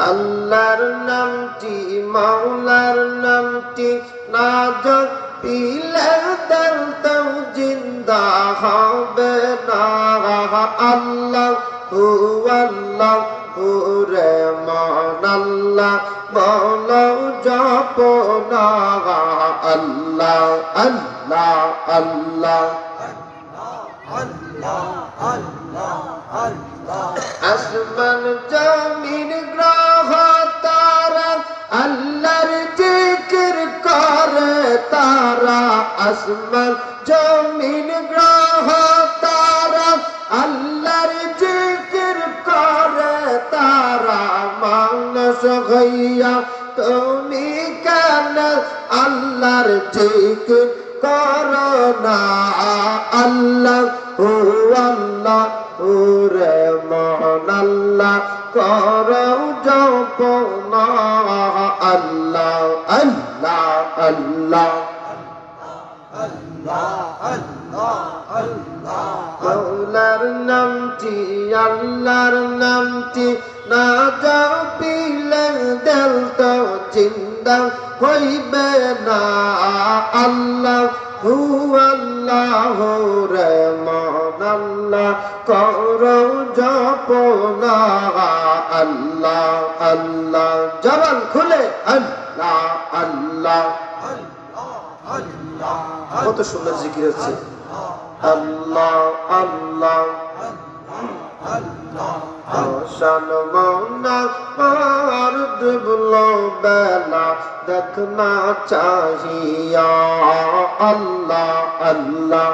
আল্লাহর নামটি মাওলার নামটি না জপিলে দিল তো জিন্দা হবে না আল্লাহু আল্লাহু রে মান আল্লাহ বলো জপনা আল্লাহ আল্লাহ আল্লাহ আসমান জমিন গ্রহ তারা আল্লাহর জিকির করে তারা আসমান জমিন গ্রহ তারা আল্লাহর জিকির করে তারা মানুষ হইয়া তুমি কেন আল্লাহর জিকির করো না আল্লাহু আল্লাহু রে মান আল্লাহ করো জপনা আল্লাহ আল্লাহ আল্লাহ মাওলার নামটি আল্লাহর নামটি না জপিলে দিল তো জিন্দা হইবে না আল্লাহু আল্লাহু রে মান আল্লাহ করো জপনা আল্লাহ আল্লাহ জবান খুলে আল্লাহ আল্লাহ কত সুন্দর জিকির হচ্ছে আল্লাহ আল্লাহ শান মৌনা পার ডুবলো বেলা দেখনা চাহিয়া আল্লাহ আল্লাহ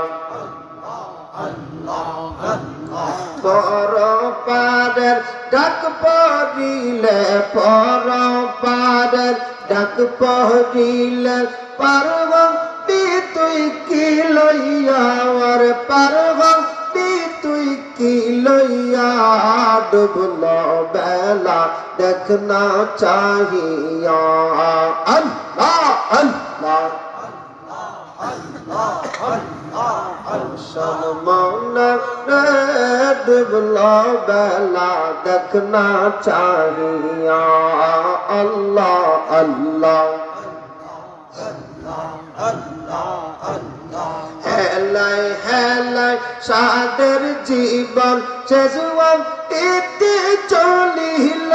পর পারের ডাক পড়িলে পর পারের ডাক পড়িলে পারব তুই কি লইয়া আর পারব তুই কি লইয়া ডুবলো বেলা দেখনা চাহিয়া আল্লাহ আল্লাহ সলমনা ডুবলো বেলা দেখনা চাহিয়া আল্লাহ আল্লাহ হেলাই হেলাই সাদের জীবন শেষ ইতি চলিল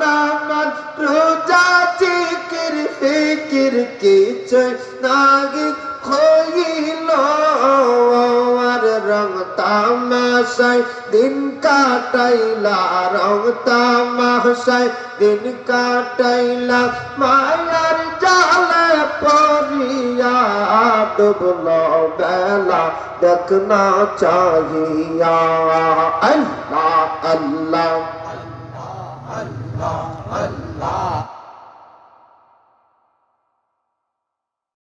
নামান রোজা জিকির ফিকির কিছু নাগি হইল আর রং তামাশায় দিন কাটাইলা রং তামাশায় দিন কাটাইলা মায়ার জালে পড়িয়া ডুবলো বেলা দেখনা চাহিয়া আল্লাহ আল্লাহ আল্লাহ আল্লাহ